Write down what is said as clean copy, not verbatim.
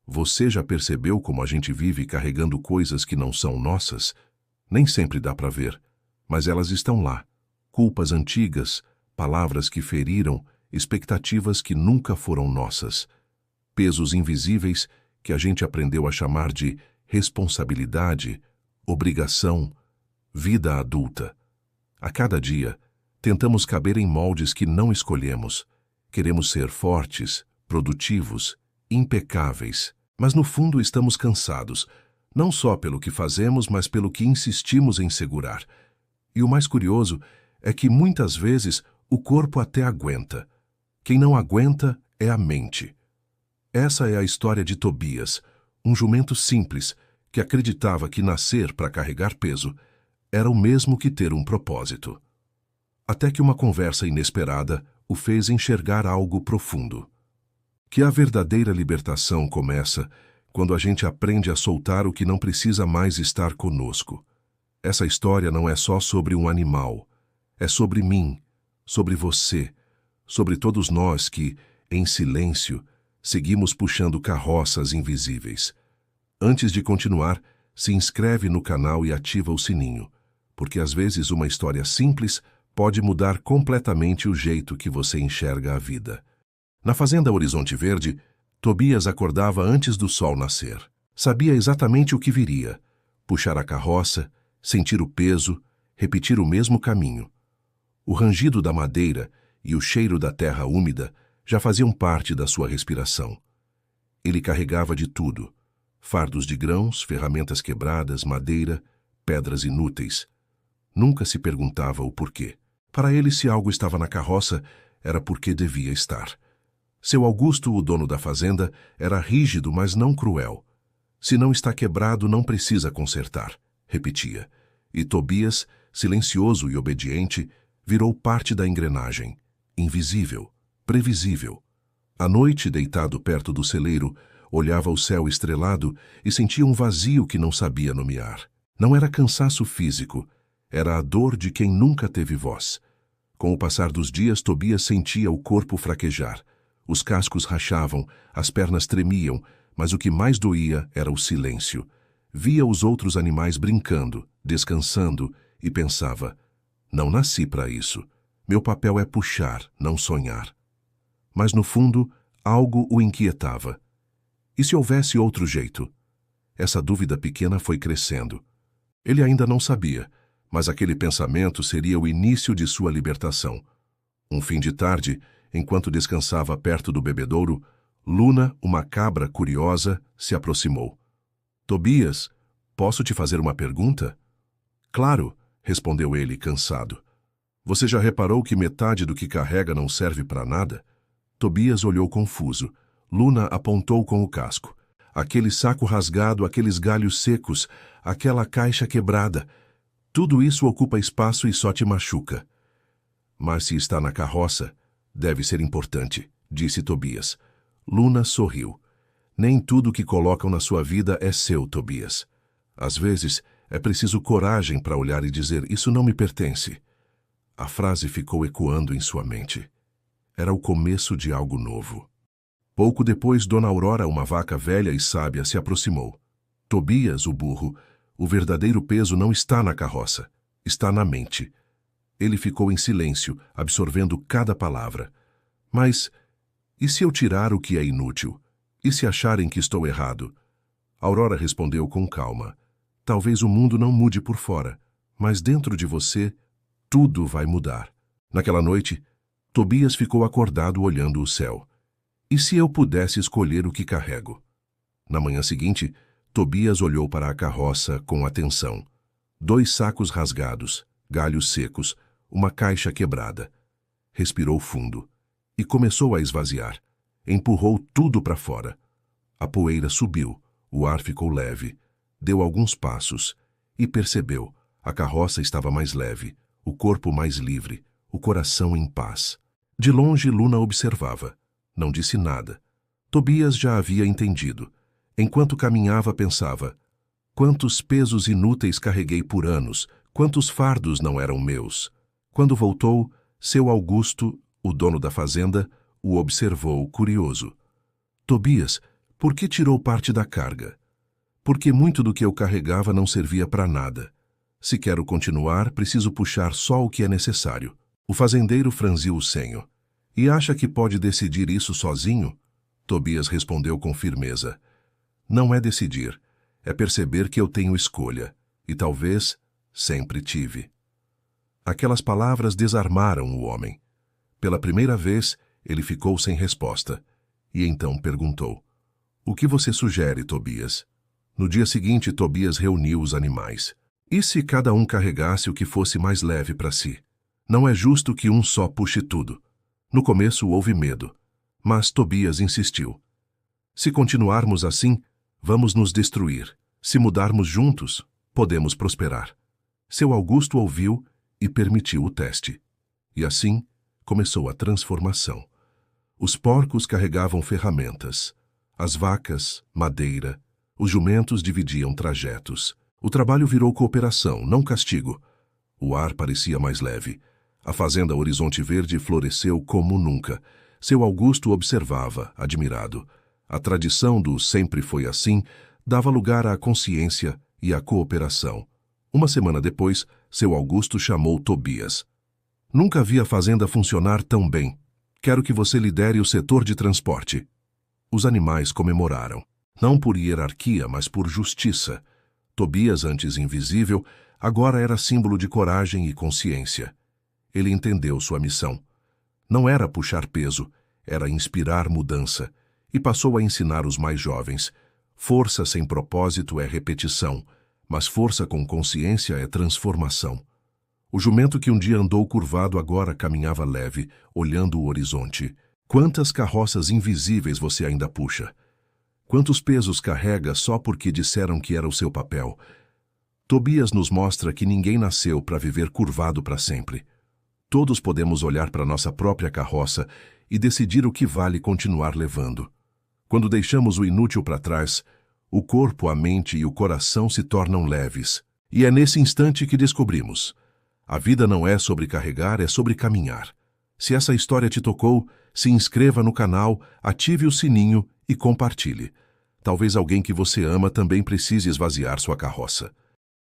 Você já percebeu como a gente vive carregando coisas que não são nossas? Nem sempre dá para ver, mas elas estão lá. Culpas antigas, palavras que feriram, expectativas que nunca foram nossas. Pesos invisíveis que a gente aprendeu a chamar de responsabilidade, obrigação, vida adulta. A cada dia, tentamos caber em moldes que não escolhemos. Queremos ser fortes, produtivos, impecáveis, mas no fundo estamos cansados, não só pelo que fazemos, mas pelo que insistimos em segurar. E o mais curioso é que muitas vezes o corpo até aguenta. Quem não aguenta é a mente. Essa é a história de Tobias, um jumento simples que acreditava que nascer para carregar peso era o mesmo que ter um propósito. Até que uma conversa inesperada o fez enxergar algo profundo. Que a verdadeira libertação começa quando a gente aprende a soltar o que não precisa mais estar conosco. Essa história não é só sobre um animal, é sobre mim, sobre você, sobre todos nós que, em silêncio, seguimos puxando carroças invisíveis. Antes de continuar, se inscreve no canal e ativa o sininho, porque às vezes uma história simples pode mudar completamente o jeito que você enxerga a vida. Na fazenda Horizonte Verde, Tobias acordava antes do sol nascer. Sabia exatamente o que viria: puxar a carroça, sentir o peso, repetir o mesmo caminho. O rangido da madeira e o cheiro da terra úmida já faziam parte da sua respiração. Ele carregava de tudo: fardos de grãos, ferramentas quebradas, madeira, pedras inúteis. Nunca se perguntava o porquê. Para ele, se algo estava na carroça, era porque devia estar. Seu Augusto, o dono da fazenda, era rígido, mas não cruel. Se não está quebrado, não precisa consertar, repetia. E Tobias, silencioso e obediente, virou parte da engrenagem, invisível, previsível. À noite, deitado perto do celeiro, olhava o céu estrelado e sentia um vazio que não sabia nomear. Não era cansaço físico, era a dor de quem nunca teve voz. Com o passar dos dias, Tobias sentia o corpo fraquejar. Os cascos rachavam, as pernas tremiam, mas o que mais doía era o silêncio. Via os outros animais brincando, descansando, e pensava: não nasci para isso. Meu papel é puxar, não sonhar. Mas no fundo, algo o inquietava. E se houvesse outro jeito? Essa dúvida pequena foi crescendo. Ele ainda não sabia, mas aquele pensamento seria o início de sua libertação. Um fim de tarde, enquanto descansava perto do bebedouro, Luna, uma cabra curiosa, se aproximou. Tobias, posso te fazer uma pergunta? Claro, respondeu ele, cansado. Você já reparou que metade do que carrega não serve para nada? Tobias olhou confuso. Luna apontou com o casco. Aquele saco rasgado, aqueles galhos secos, aquela caixa quebrada. Tudo isso ocupa espaço e só te machuca. Mas se está na carroça, deve ser importante, disse Tobias. Luna sorriu. Nem tudo que colocam na sua vida é seu, Tobias. Às vezes, é preciso coragem para olhar e dizer: isso não me pertence. A frase ficou ecoando em sua mente. Era o começo de algo novo. Pouco depois, Dona Aurora, uma vaca velha e sábia, se aproximou. Tobias, o burro, o verdadeiro peso não está na carroça, está na mente. Ele ficou em silêncio, absorvendo cada palavra. Mas, e se eu tirar o que é inútil? E se acharem que estou errado? Aurora respondeu com calma. Talvez o mundo não mude por fora, mas dentro de você, tudo vai mudar. Naquela noite, Tobias ficou acordado olhando o céu. E se eu pudesse escolher o que carrego? Na manhã seguinte, Tobias olhou para a carroça com atenção. 2 sacos rasgados, galhos secos, uma caixa quebrada. Respirou fundo e começou a esvaziar. Empurrou tudo para fora. A poeira subiu, o ar ficou leve. Deu alguns passos e percebeu: a carroça estava mais leve, o corpo mais livre, o coração em paz. De longe, Luna observava. Não disse nada. Tobias já havia entendido. Enquanto caminhava, pensava: quantos pesos inúteis carreguei por anos, quantos fardos não eram meus. Quando voltou, seu Augusto, o dono da fazenda, o observou curioso. Tobias, Por que tirou parte da carga? Porque muito do que eu carregava não servia para nada. Se quero continuar, preciso puxar só o que é necessário. O fazendeiro franziu o senho. E acha que pode decidir isso sozinho? Tobias respondeu com firmeza. Não é decidir, é perceber que eu tenho escolha. E talvez sempre tive. Aquelas palavras desarmaram o homem. Pela primeira vez, ele ficou sem resposta. E então perguntou: O que você sugere, Tobias? No dia seguinte, Tobias reuniu os animais. E se cada um carregasse o que fosse mais leve para si? Não é justo que um só puxe tudo. No começo houve medo, mas Tobias insistiu. Se continuarmos assim, vamos nos destruir. Se mudarmos juntos, podemos prosperar. Seu Augusto ouviu e permitiu o teste. E assim começou a transformação. Os porcos carregavam ferramentas, as vacas, madeira, os jumentos dividiam trajetos. O trabalho virou cooperação, não castigo. O ar parecia mais leve. A fazenda Horizonte Verde floresceu como nunca. Seu Augusto observava, admirado. A tradição do sempre foi assim dava lugar à consciência e à cooperação. Uma semana depois, seu Augusto chamou Tobias. Nunca vi a fazenda funcionar tão bem. Quero que você lidere o setor de transporte. Os animais comemoraram. Não por hierarquia, mas por justiça. Tobias, antes invisível, agora era símbolo de coragem e consciência. Ele entendeu sua missão. Não era puxar peso, era inspirar mudança. E passou a ensinar os mais jovens. Força sem propósito é repetição, mas força com consciência é transformação. O jumento que um dia andou curvado agora caminhava leve, olhando o horizonte. Quantas carroças invisíveis você ainda puxa? Quantos pesos carrega só porque disseram que era o seu papel? Tobias nos mostra que ninguém nasceu para viver curvado para sempre. Todos podemos olhar para nossa própria carroça e decidir o que vale continuar levando. Quando deixamos o inútil para trás, o corpo, a mente e o coração se tornam leves. E é nesse instante que descobrimos: a vida não é sobre carregar, é sobre caminhar. Se essa história te tocou, se inscreva no canal, ative o sininho e compartilhe. Talvez alguém que você ama também precise esvaziar sua carroça.